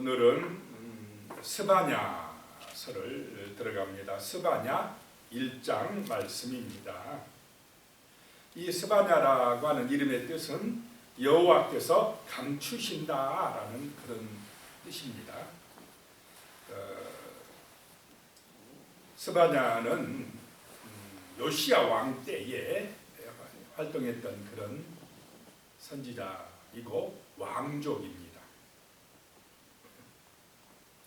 오늘은 스바냐서를 들어갑니다. 스바냐 1장 말씀입니다. 이 스바냐라고 하는 이름의 뜻은 여호와께서 감추신다라는 그런 뜻입니다. 스바냐는 요시야 왕 때에 활동했던 그런 선지자이고 왕족입니다.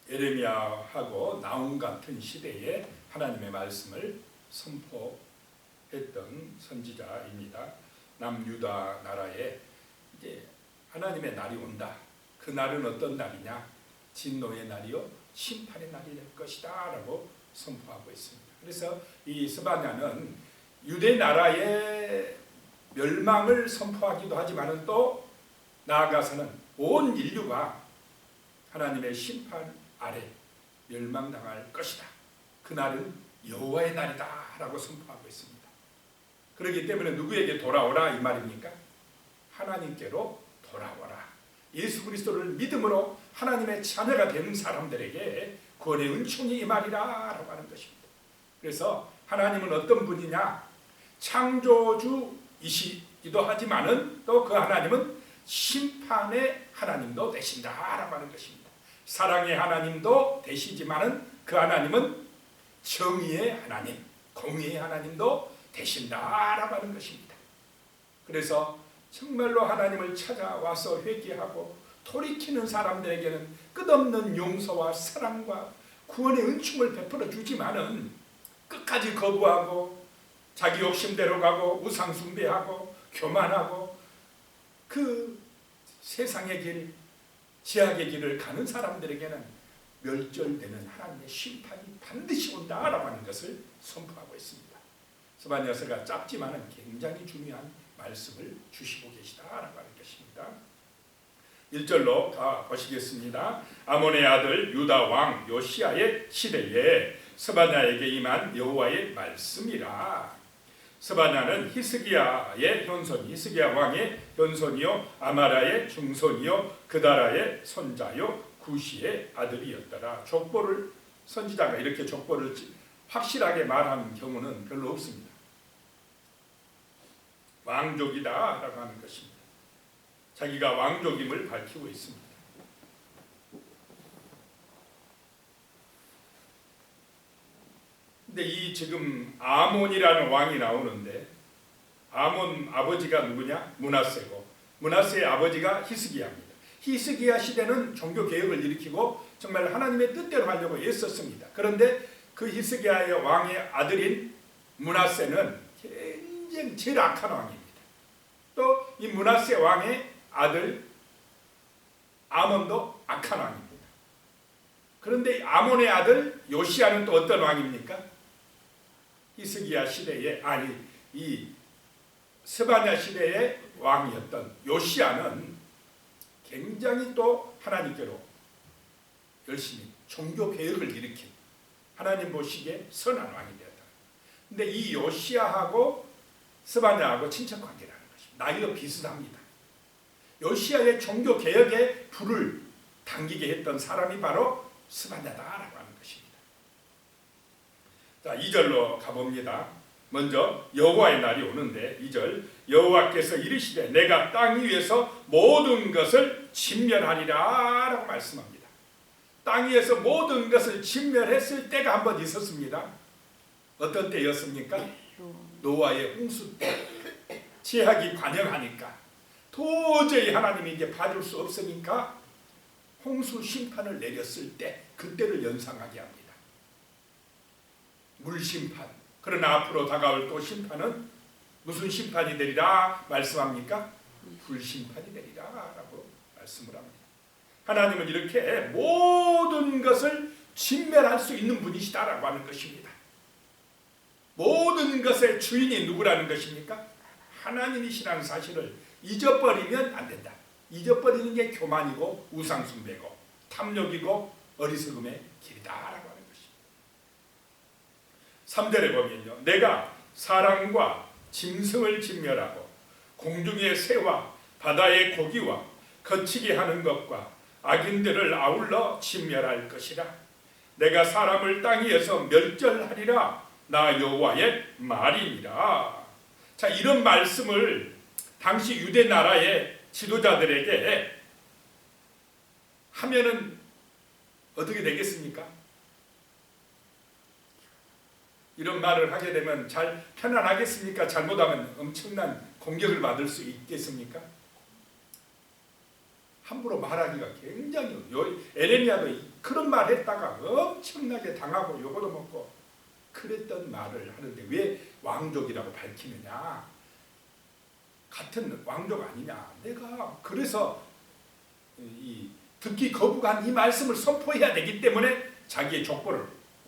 에레미야하고 나훔 같은 시대에 하나님의 말씀을 선포했던 선지자입니다. 남유다 나라에 이제 하나님의 날이 온다. 그 날은 어떤 날이냐? 진노의 날이요 심판의 날이 될 것이다 라고 선포하고 있습니다. 그래서 이 스바냐는 유대 나라의 멸망을 선포하기도 하지만 또 나아가서는 온 인류가 하나님의 심판 아래 멸망당할 것이다. 그날은 여호와의 날이다 라고 선포하고 있습니다. 그렇기 때문에 누구에게 돌아오라 이 말입니까? 하나님께로 돌아오라. 예수 그리스도를 믿음으로 하나님의 자녀가 되는 사람들에게 구원의 은총이 임하리라 라고 하는 것입니다. 그래서 하나님은 어떤 분이냐? 창조주이시기도 하지만은 또 그 하나님은 심판의 하나님도 되신다라고 하는 것입니다. 사랑의 하나님도 되시지만은 그 하나님은 정의의 하나님, 공의의 하나님도 되신다라고 하는 것입니다. 그래서 정말로 하나님을 찾아와서 회개하고 돌이키는 사람들에게는 끝없는 용서와 사랑과 구원의 은총을 베풀어 주지만은 끝까지 거부하고 자기 욕심대로 가고 우상 숭배하고 교만하고 그 세상의 길, 지악의 길을 가는 사람들에게는 멸절되는 하나님의 심판이 반드시 온다라고 하는 것을 선포하고 있습니다. 스바냐서가 짧지만은 굉장히 중요한 말씀을 주시고 계시다라고 하는 것입니다. 1절로 가보시겠습니다. 아몬의 아들 유다 왕 요시야의 시대에 스바냐에게 임한 여호와의 말씀이라. 스바냐는 히스기야의 현손, 히스기야 왕의 현손이요 아마라의 중손이요 그다라의 손자요 구시의 아들이었더라. 족보를 선지자가 이렇게 족보를 확실하게 말하는 경우는 별로 없습니다. 왕족이다라고 하는 것입니다. 자기가 왕족임을 밝히고 있습니다. 근데 이 지금 아몬이라는 왕이 나오는데 아몬 아버지가 누구냐? 므낫세고 므낫세의 아버지가 히스기야입니다. 히스기야 시대는 종교 개혁을 일으키고 정말 하나님의 뜻대로 하려고 애썼습니다. 그런데 그 히스기야의 왕의 아들인 므낫세는 굉장히 제일 악한 왕입니다. 또 이 므낫세 왕의 아들 아몬도 악한 왕입니다. 그런데 아몬의 아들 요시야는 또 어떤 왕입니까? 히스기야 시대에 이 스바냐 시대의 왕이었던 요시야는 굉장히 또 하나님께로 열심히 종교 개혁을 일으킨 하나님 보시기에 선한 왕이 되었다. 근데 이 요시야하고 스바냐하고 친척 관계라는 것입니다. 나이도 비슷합니다. 요시야의 종교 개혁에 불을 당기게 했던 사람이 바로 스바냐다라고 하는 것입니다. 자, 2절로 가봅니다. 먼저 여호와의 날이 오는데 2절 여호와께서 이르시되 내가 땅 위에서 모든 것을 진멸하리라 라고 말씀합니다. 땅 위에서 모든 것을 진멸했을 때가 한번 있었습니다. 어떤 때였습니까? 노아의 홍수 때. 죄악이 관영하니까 도저히 하나님이 이제 봐줄 수 없으니까 홍수 심판을 내렸을 때 그때를 연상하게 합니다. 물심판. 그러나 앞으로 다가올 또 심판은 무슨 심판이 되리라 말씀합니까? 불심판이 되리라 라고 말씀을 합니다. 하나님은 이렇게 모든 것을 진멸할 수 있는 분이시다라고 하는 것입니다. 모든 것의 주인이 누구라는 것입니까? 하나님이시라는 사실을 잊어버리면 안 된다. 잊어버리는 게 교만이고 우상숭배고 탐욕이고 어리석음의 길이다라고 하는 것입니다. 3절에 보면요. 내가 사람과 짐승을 진멸하고 공중의 새와 바다의 고기와 거치게 하는 것과 악인들을 아울러 진멸할 것이라. 내가 사람을 땅 위에서 멸절하리라. 나 여호와의 말이니라. 자, 이런 말씀을 당시 유대 나라의 지도자들에게 하면은 어떻게 되겠습니까? 이런 말을 하게 되면 잘 편안하겠습니까? 잘못하면 엄청난 공격을 받을 수 있겠습니까? 함부로 말하기가 굉장히, 에레미야도 그런 말 했다가 엄청나게 당하고 요거도 먹고 그랬던 말을 하는데 왜 왕족이라고 밝히느냐? 같은 왕족 아니냐? 내가 그래서 이 듣기 거부한 이 말씀을 선포해야 되기 때문에 자기의 족보를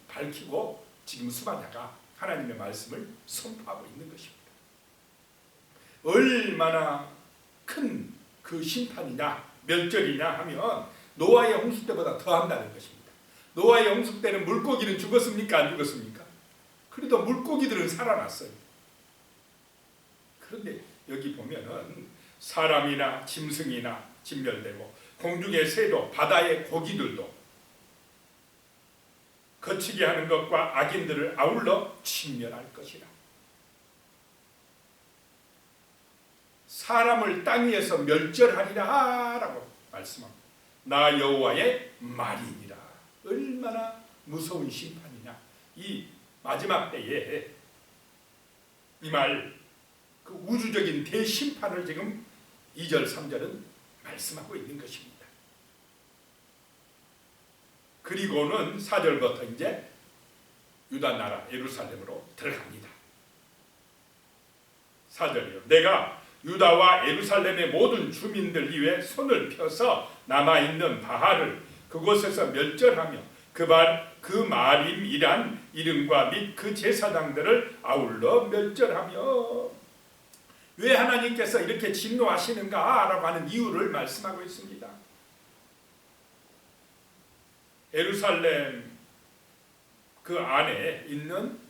밝히고 지금 스바냐가 하나님의 말씀을 선포하고 있는 것입니다. 얼마나 큰 그 심판이냐 멸절이냐 하면 노아의 홍수 때보다 더한다는 것입니다. 노아의 홍수 때는 물고기는 죽었습니까? 안 죽었습니까? 그래도 물고기들은 살아났어요. 그런데 여기 보면은 사람이나 짐승이나 진멸되고 공중의 새도 바다의 고기들도 거치게 하는 것과 악인들을 아울러 진멸할 것이라. 사람을 땅 위에서 멸절하리라 라고 말씀합니다. 나 여호와의 말이니라. 얼마나 무서운 심판이냐. 이 마지막 때에 이 말, 그 우주적인 대심판을 지금 2절 3절은 말씀하고 있는 것입니다. 그리고는 4절부터 이제 유다 나라 예루살렘으로 들어갑니다. 4절이요. 내가 유다와 예루살렘의 모든 주민들 위에 손을 펴서 남아있는 바알을 그곳에서 멸절하며 그 마림이란 이름과 및 그 제사장들을 아울러 멸절하며. 왜 하나님께서 이렇게 진노하시는가 라고 하는 이유를 말씀하고 있습니다. 예루살렘 그 안에 있는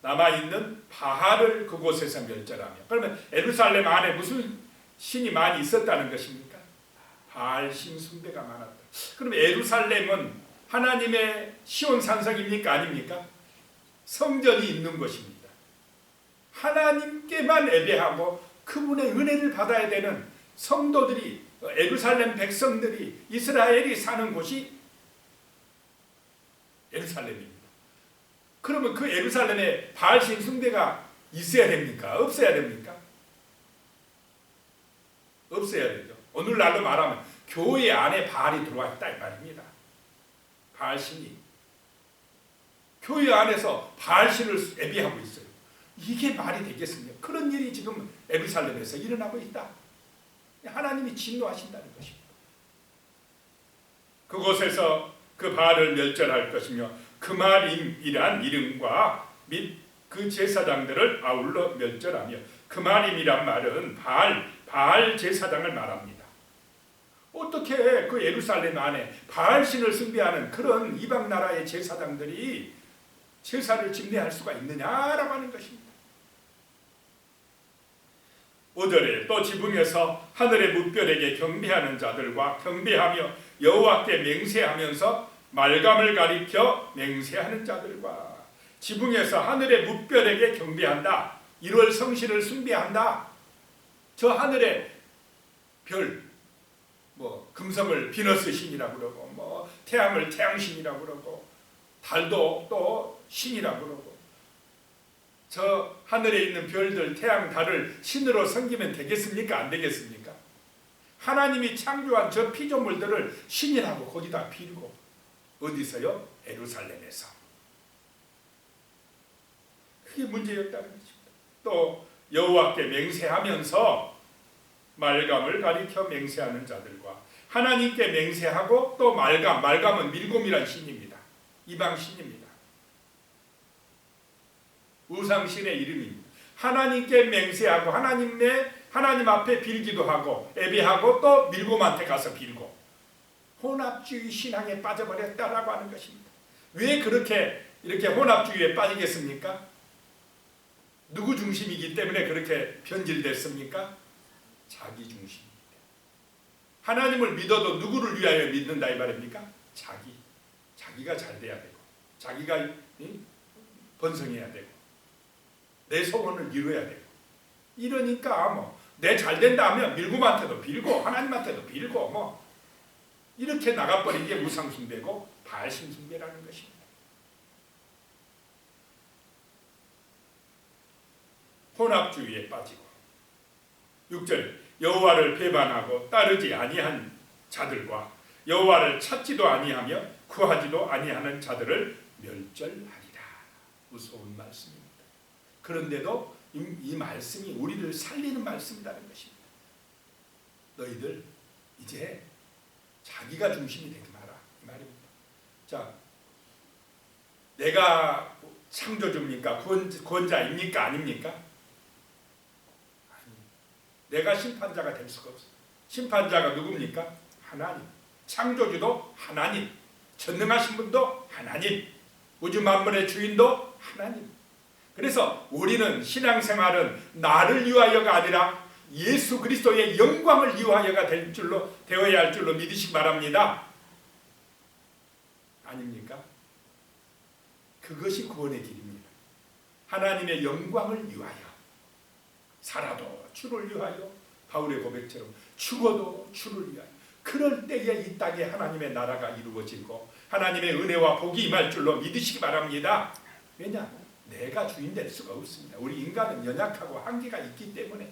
남아있는 바알을 그곳에서 멸절하며. 그러면 예루살렘 안에 무슨 신이 많이 있었다는 것입니까? 바알 신 숭배가 많았다. 그럼 예루살렘은 하나님의 시온 산성입니까? 아닙니까? 성전이 있는 곳입니다. 하나님께만 예배하고 그분의 은혜를 받아야 되는 성도들이, 예루살렘 백성들이, 이스라엘이 사는 곳이 예루살렘입니다. 그러면 그 예루살렘에 바알신 숭배가 있어야 됩니까? 없어야 됩니까? 없어야 되죠. 오늘날로 말하면 교회 안에 바알이 들어와 있다 이 말입니다. 바알신이 교회 안에서 바알신을 예배하고 있어요. 이게 말이 되겠습니까? 그런 일이 지금 예루살렘에서 일어나고 있다. 하나님이 진노하신다는 것입니다. 그곳에서 그 바알을 멸절할 것이며 그마림이란 이름과 및 그 제사장들을 아울러 멸절하며. 그마림이란 말은 바알 제사장을 말합니다. 어떻게 그 예루살렘 안에 바알신을 숭배하는 그런 이방 나라의 제사장들이 제사를 집례할 수가 있느냐라고 하는 것입니다. 5절에 또 지붕에서 하늘의 뭇별에게 경배하는 자들과 경배하며 여호와께 맹세하면서 말감을 가리켜 맹세하는 자들과. 지붕에서 하늘의 뭇별에게 경배한다. 1월 성신을 숭배한다. 저 하늘의 별, 금성을 비너스 신이라고 그러고, 태양을 태양신이라고 그러고, 달도 또 신이라고 그러고, 저 하늘에 있는 별들, 태양, 달을 신으로 섬기면 되겠습니까? 안 되겠습니까? 하나님이 창조한 저 피조물들을 신이라고 거기다 빌고. 어디서요? 예루살렘에서. 그게 문제였다는 것입니다. 또 여호와께 맹세하면서 말감을 가리켜 맹세하는 자들과 하나님께 맹세하고 또 말감은 밀곰이란 신입니다. 이방 신입니다. 우상신의 이름입니다. 하나님께 맹세하고 하나님 앞에 빌기도 하고 예배하고 또 밀곰한테 가서 빌고 혼합주의 신앙에 빠져버렸다라고 하는 것입니다. 왜 이렇게 혼합주의에 빠지겠습니까? 누구 중심이기 때문에 그렇게 변질됐습니까? 자기 중심입니다. 하나님을 믿어도 누구를 위하여 믿는다 이 말입니까? 자기가 잘 돼야 되고, 자기가 번성해야 되고, 내 소원을 이루어야 되고. 이러니까 뭐 내 잘 된다 하면 밀고한테도 빌고 하나님한테도 빌고 뭐 이렇게 나가버린 게 우상숭배고 바알신숭배라는 것입니다. 혼합주의에 빠지고 6절 여호와를 배반하고 따르지 아니한 자들과 여호와를 찾지도 아니하며 구하지도 아니하는 자들을 멸절하리라. 무서운 말씀입니다. 그런데도 이 말씀이 우리를 살리는 말씀이라는 것입니다. 너희들 이제 자기가 중심이 되지 마라 이 말입니다. 자, 내가 창조주입니까? 구원자입니까? 아닙니까? 아니, 내가 심판자가 될 수가 없어. 심판자가 누굽니까? 하나님. 창조주도 하나님, 전능하신 분도 하나님, 우주 만물의 주인도 하나님. 그래서 우리는 신앙생활은 나를 위하여가 아니라 예수 그리스도의 영광을 위하여가 되어야 할 줄로 믿으시기 바랍니다. 아닙니까? 그것이 구원의 길입니다. 하나님의 영광을 위하여 살아도 주를 위하여, 바울의 고백처럼 죽어도 주를 위하여. 그럴 때에 이 땅에 하나님의 나라가 이루어지고 하나님의 은혜와 복이 임할 줄로 믿으시기 바랍니다. 왜냐? 내가 주인 될 수가 없습니다. 우리 인간은 연약하고 한계가 있기 때문에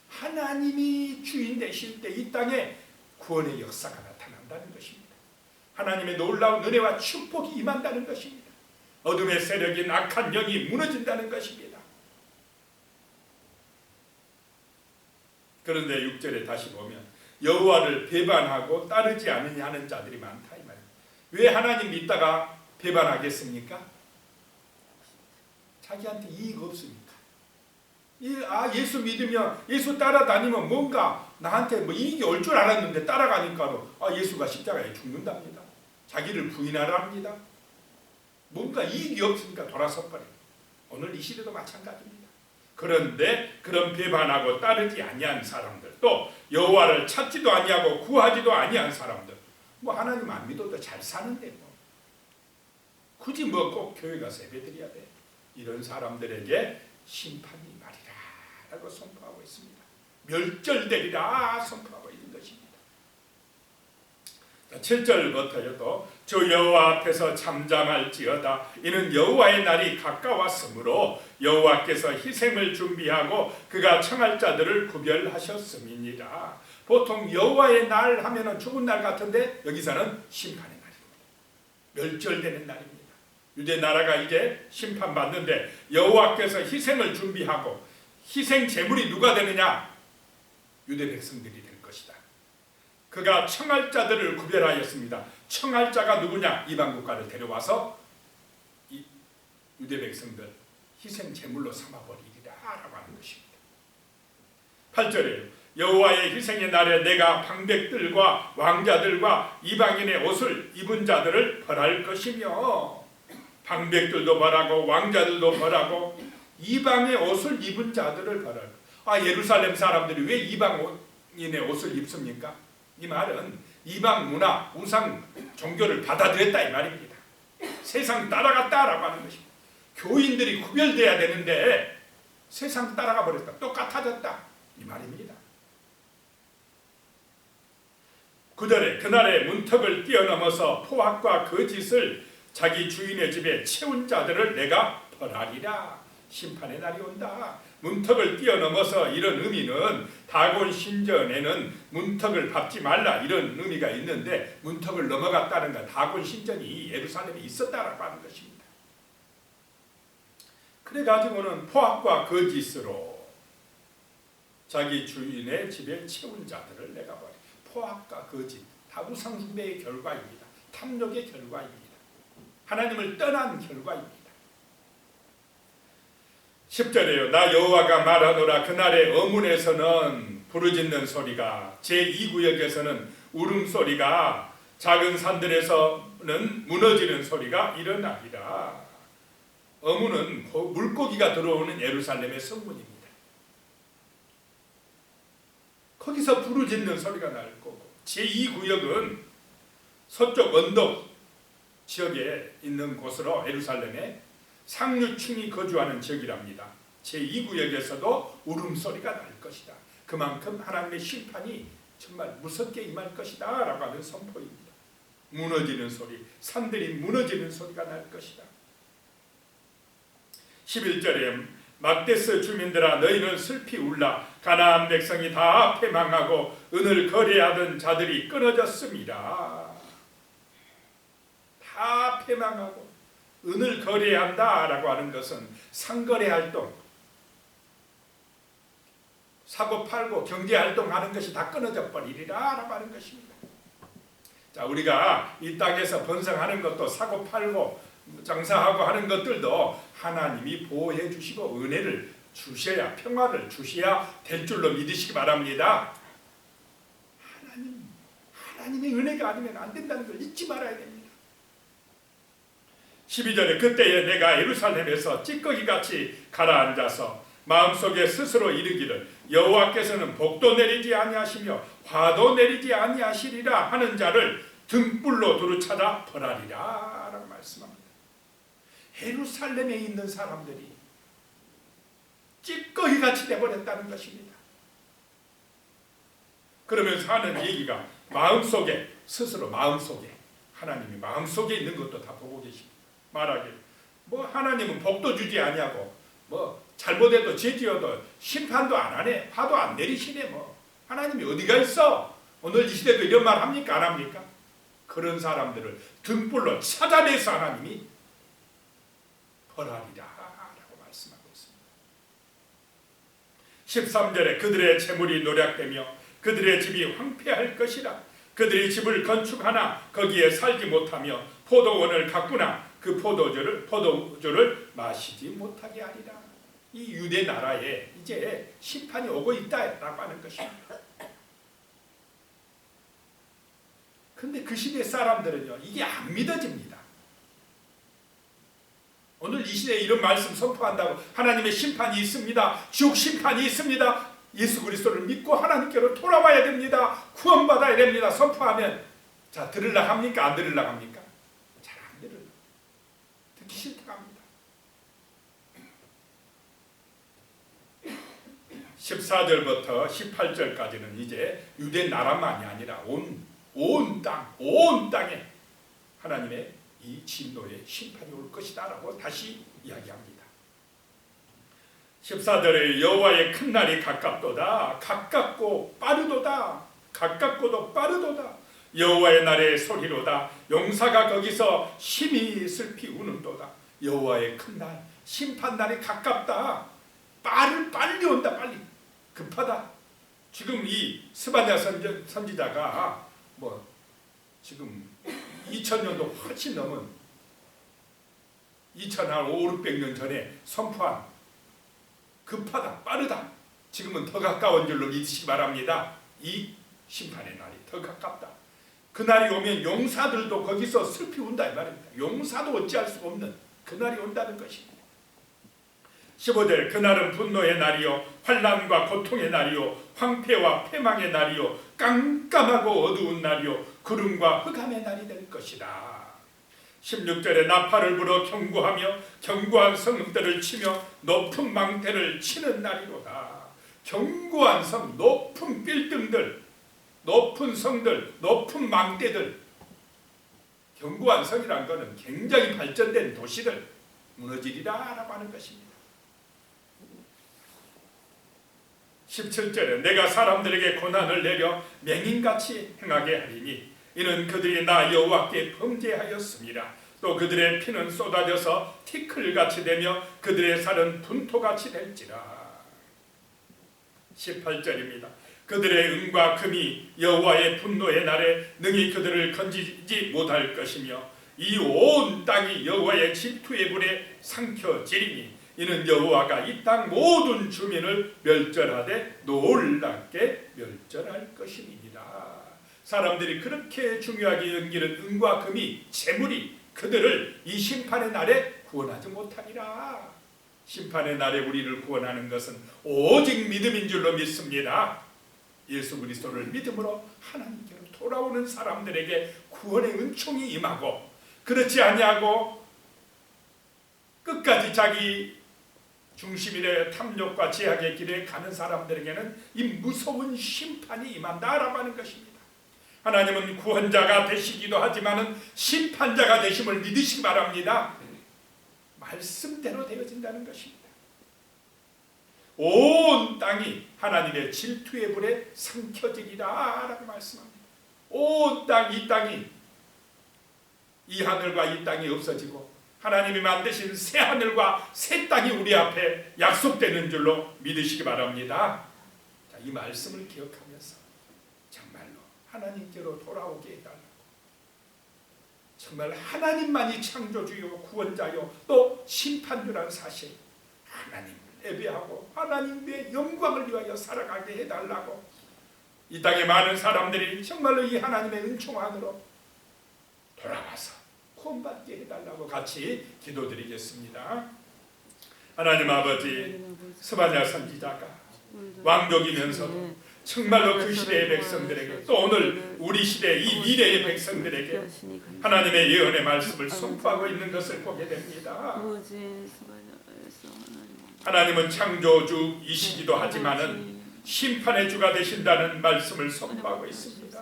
하나님이 주인 되실 때 이 땅에 구원의 역사가 나타난다는 것입니다. 하나님의 놀라운 은혜와 축복이 임한다는 것입니다. 어둠의 세력인 악한 영이 무너진다는 것입니다. 그런데 6절에 다시 보면 여호와를 배반하고 따르지 않으냐 하는 자들이 많다 이 말입니다. 왜 하나님 믿다가 배반하겠습니까? 자기한테 이익 없으니까. 예수 믿으면, 예수 따라다니면 뭔가 나한테 뭐 이익이 올 줄 알았는데 따라가니까 예수가 십자가에 죽는답니다. 자기를 부인하랍니다. 뭔가 이익이 없으니까 돌아서버려요. 오늘 이 시대도 마찬가지입니다. 그런데 그런 배반하고 따르지 아니한 사람들, 또 여호와를 찾지도 아니하고 구하지도 아니한 사람들, 뭐 하나님 안 믿어도 잘 사는데 뭐 굳이 뭐 꼭 교회 가서 예배드려야 돼. 이런 사람들에게 심판이 말이라 라고 선포하고 있습니다. 멸절되리라 선포하고 있는 것입니다. 7절부터요. 또 주 여호와 앞에서 잠잠할지어다. 이는 여호와의 날이 가까웠으므로 여호와께서 희생을 준비하고 그가 청할 자들을 구별하셨음이니라. 보통 여호와의 날 하면은 죽은 날 같은데 여기서는 심판의 날입니다. 멸절되는 날입니다. 유대 나라가 이제 심판받는데 여호와께서 희생을 준비하고, 희생 제물이 누가 되느냐? 유대 백성들이 될 것이다. 그가 청할 자들을 구별하였습니다. 청할 자가 누구냐? 이방 국가를 데려와서 이 유대 백성들 희생 제물로 삼아버리리라 라고 하는 것입니다. 8절에 여호와의 희생의 날에 내가 방백들과 왕자들과 이방인의 옷을 입은 자들을 벌할 것이며, 방백들도 벌하고 왕자들도 벌하고 이방의 옷을 입은 자들을 벌할. 예루살렘 사람들이 왜 이방인의 옷을 입습니까? 이 말은 이방 문화, 우상 종교를 받아들였다 이 말입니다. 세상 따라갔다라고 하는 것입니다. 교인들이 구별돼야 되는데 세상 따라가 버렸다, 똑같아졌다 이 말입니다. 9절에 그날의 문턱을 뛰어넘어서 포악과 거짓을 자기 주인의 집에 채운 자들을 내가 벌하리라. 심판의 날이 온다. 문턱을 뛰어넘어서 이런 의미는 다곤 신전에는 문턱을 밟지 말라 이런 의미가 있는데, 문턱을 넘어갔다는 건 다곤 신전이 예루살렘에 있었다라고 하는 것입니다. 그래가지고는 포악과 거짓으로 자기 주인의 집에 채운 자들을 내가 벌하리라. 포악과 거짓, 다 우상숭배의 결과입니다. 탐욕의 결과입니다. 하나님을 떠난 결과입니다. 10절에요. 나 여호와가 말하노라. 그날의 어문에서는 부르짖는 소리가, 제2구역에서는 울음소리가, 작은 산들에서는 무너지는 소리가 일어나리라. 어문은 물고기가 들어오는 예루살렘의 성문입니다. 거기서 부르짖는 소리가 날 거고, 제2구역은 서쪽 언덕 지역에 있는 곳으로 예루살렘에 상류층이 거주하는 지역이랍니다. 제2구역에서도 울음소리가 날 것이다. 그만큼 하나님의 심판이 정말 무섭게 임할 것이다 라고 하는 선포입니다. 무너지는 소리, 산들이 무너지는 소리가 날 것이다. 11절에 막데스 주민들아 너희는 슬피 울라. 가나안 백성이 다 패망하고 은을 거래하던 자들이 끊어졌습니다. 다 패망하고 은을 거래한다 라고 하는 것은 상거래 활동, 사고 팔고 경제 활동하는 것이 다 끊어져 버리리라 라고 하는 것입니다. 자, 우리가 이 땅에서 번성하는 것도 사고 팔고 장사하고 하는 것들도 하나님이 보호해 주시고 은혜를 주셔야, 평화를 주셔야 될 줄로 믿으시기 바랍니다. 하나님의 은혜가 아니면 안 된다는 걸 잊지 말아야 됩니다. 12절에 그때에 내가 예루살렘에서 찌꺼기같이 가라앉아서 마음속에 스스로 이르기를 여호와께서는 복도 내리지 아니하시며 화도 내리지 아니하시리라 하는 자를 등불로 두루 찾아 벌하리라 라고 말씀합니다. 예루살렘에 있는 사람들이 찌꺼기같이 되어버렸다는 것입니다. 그러면서 하는 얘기가 마음속에, 스스로 마음속에, 하나님이 마음속에 있는 것도 다 보고 계십니다. 말하길 뭐 하나님은 복도 주지 아니하고 뭐 잘못해도 죄지어도 심판도 안 하네, 화도 안 내리시네, 뭐 하나님이 어디가 있어? 오늘 이 시대도 이런 말 합니까? 안 합니까? 그런 사람들을 등불로 찾아내서 하나님이 벌하리라 라고 말씀하고 있습니다. 13절에 그들의 재물이 노략되며 그들의 집이 황폐할 것이라. 그들이 집을 건축하나 거기에 살지 못하며 포도원을 가꾸나 그 포도주를 마시지 못하게 하리라. 이 유대 나라에 이제 심판이 오고 있다라고 하는 것입니다. 근데 그 시대 사람들은요, 이게 안 믿어집니다. 오늘 이 시대에 이런 말씀 선포한다고 하나님의 심판이 있습니다. 지옥 심판이 있습니다. 예수 그리스도를 믿고 하나님께로 돌아와야 됩니다. 구원받아야 됩니다. 선포하면 자, 들으려고 합니까? 안 들으려고 합니까? 잘 안 들어요. 듣기 싫다고 합니다. 14절부터 18절까지는 이제 유대 나라만이 아니라 온 땅에 하나님의 이 진노의 심판이 올 것이다 라고 다시 이야기합니다. 14절에 여호와의 큰 날이 가깝도다. 가깝고 빠르도다. 가깝고도 빠르도다. 여호와의 날의 소리로다. 용사가 거기서 심히 슬피 우는도다. 여호와의 큰 날, 심판 날이 가깝다. 빨리 온다. 빨리. 급하다. 지금 이 스바냐 선지자가 뭐 지금 2000년도 훨씬 넘은 2500년 전에 선포한 급하다, 빠르다. 지금은 더 가까운 줄로 믿으시기 바랍니다. 이 심판의 날이 더 가깝다. 그 날이 오면 용사들도 거기서 슬피 운다 이 말입니다. 용사도 어찌할 수 없는 그 날이 온다는 것입니다. 15절 그날은 분노의 날이요 환난과 고통의 날이요 황폐와 패망의 날이요 깜깜하고 어두운 날이요 구름과 흑암의 날이 될 것이다. 16절에 나팔을 불어 경고하며 견고한 성들을 치며 높은 망대를 치는 날이로다. 견고한 성, 높은 빌딩들, 높은 성들, 높은 망대들. 견고한 성이라는 것은 굉장히 발전된 도시들 무너지리라 라고 하는 것입니다. 17절에 내가 사람들에게 고난을 내려 맹인같이 행하게 하리니 이는 그들이 나 여호와께 범죄하였습니다. 또 그들의 피는 쏟아져서 티끌같이 되며 그들의 살은 분토같이 될지라. 18절입니다. 그들의 은과 금이 여호와의 분노의 날에 능히 그들을 건지지 못할 것이며 이 온 땅이 여호와의 질투의 불에 삼켜지리니 이는 여호와가 이 땅 모든 주민을 멸절하되 놀랍게 멸절할 것입니다. 사람들이 그렇게 중요하게 여기는 은과 금이 재물이 그들을 이 심판의 날에 구원하지 못하리라. 심판의 날에 우리를 구원하는 것은 오직 믿음인 줄로 믿습니다. 예수 그리스도를 믿음으로 하나님께로 돌아오는 사람들에게 구원의 은총이 임하고, 그렇지 아니하고 끝까지 자기 중심이래 탐욕과 제약의 길에 가는 사람들에게는 이 무서운 심판이 임한다라고 하는 것입니다. 하나님은 구원자가 되시기도 하지만은 심판자가 되심을 믿으시기 바랍니다. 말씀대로 되어진다는 것입니다. 온 땅이 하나님의 질투의 불에 삼켜지리라 라고 말씀합니다. 온 땅, 이 땅이, 이 하늘과 이 땅이 없어지고 하나님이 만드신 새 하늘과 새 땅이 우리 앞에 약속되는 줄로 믿으시기 바랍니다. 자, 이 말씀을 기억하면서 정말로 하나님께로 돌아오게 해달라고, 정말 하나님만이 창조주요 구원자요 또 심판주라는 사실, 하나님을 예배하고 하나님의 영광을 위하여 살아가게 해달라고, 이 땅의 많은 사람들이 정말로 이 하나님의 은총 안으로 돌아와서 구원받게 해달라고 같이 기도드리겠습니다. 하나님 아버지, 스바냐 선지자가 왕족이면서도 정말로 그 시대의 백성들에게, 또 오늘 우리 시대 이 미래의 백성들에게 하나님의 예언의 말씀을 선포하고 있는 것을 보게 됩니다. 하나님은 창조주이시기도 하지만은 심판의 주가 되신다는 말씀을 선포하고 있습니다.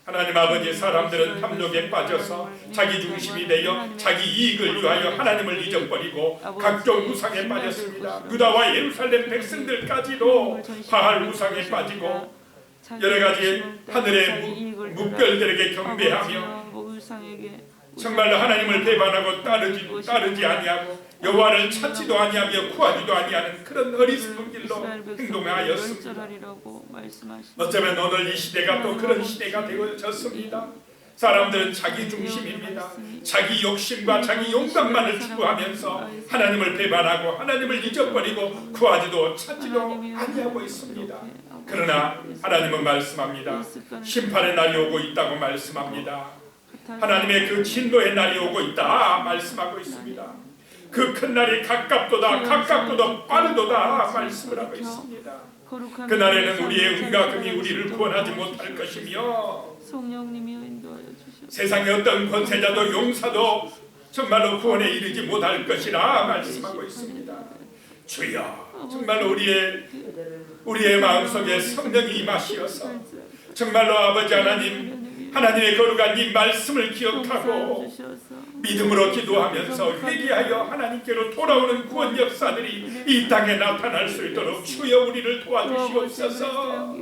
하나님 아버지, 사람들은 탐욕에 빠져서 자기 중심이 되어 자기 이익을 위하여 하나님을 잊어버리고 각종 우상에 빠졌습니다. 유다와 예루살렘 백성들까지도 바알 우상에 빠지고 여러 가지 하늘의 묵별들에게 경배하며 정말로 하나님을 배반하고 따르지 아니하고 여호와를 찾지도 아니하며 구하지도 아니하는 그런 어리석은 길로 행동하였습니다. 어쩌면 오늘 이 시대가 또 그런 시대가 되어졌습니다. 사람들은 자기 중심입니다. 자기 욕심과 자기 영광만을 추구하면서 하나님을 배반하고 하나님을 잊어버리고 구하지도 찾지도 아니하고 있습니다. 그러나 하나님은 말씀합니다. 심판의 날이 오고 있다고 말씀합니다. 하나님의 그 진노의 날이 오고 있다 말씀하고 있습니다. 그 큰 날이 가깝도다, 가깝고도 빠르도다 말씀을 하고 있습니다. 그날에는 우리의 은과 금이 우리를 구원하지 못할 것이며 세상의 어떤 권세자도 용사도 정말로 구원에 이르지 못할 것이라 말씀하고 있습니다. 주여, 정말로 우리의 마음속에 성령이 임하시어서 정말로 아버지 하나님, 하나님의 거룩한 이 말씀을 기억하고 믿음으로 기도하면서 회개하여 하나님께로 돌아오는 구원 역사들이 이 땅에 나타날 수 있도록 주여 우리를 도와주시옵소서.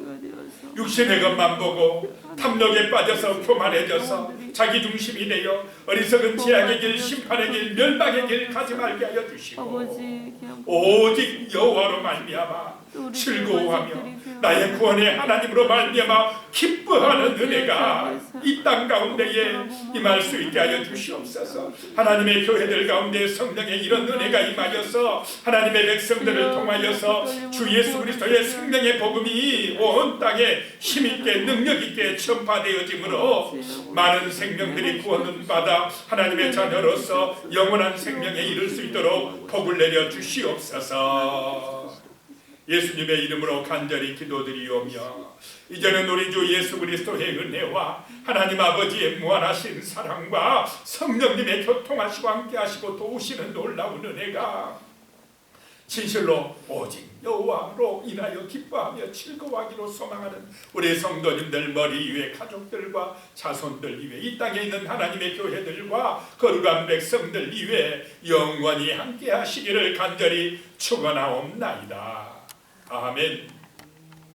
육신의 것만 보고 탐욕에 빠져서 교만해져서 자기 중심이 되어 어리석은 제약의 길, 심판의 길, 멸망의 길 가지 말게 하여 주시고 오직 여호와로 말미암아 즐거워하며 나의 구원의 하나님으로 말미암아 기뻐하는 은혜가 이 땅 가운데에 임할 수 있게 하여 주시옵소서. 하나님의 교회들 가운데 성령의 이런 은혜가 임하여서 하나님의 백성들을 통하여서 주 예수 그리스도의 생명의 복음이 온 땅에 힘있게 능력있게 전파되어지므로 많은 생명들이 구원을 받아 하나님의 자녀로서 영원한 생명에 이를 수 있도록 복을 내려 주시옵소서. 예수님의 이름으로 간절히 기도드리오며 이제는 우리 주 예수 그리스도의 은혜와 하나님 아버지의 무한하신 사랑과 성령님의 교통하시고 함께하시고 도우시는 놀라운 은혜가 진실로 오직 여호와로 인하여 기뻐하며 즐거워하기로 소망하는 우리 성도님들 머리 위에 가족들과 자손들 위에 이 땅에 있는 하나님의 교회들과 거룩한 백성들 위에 영원히 함께하시기를 간절히 축원하옵나이다. 아멘.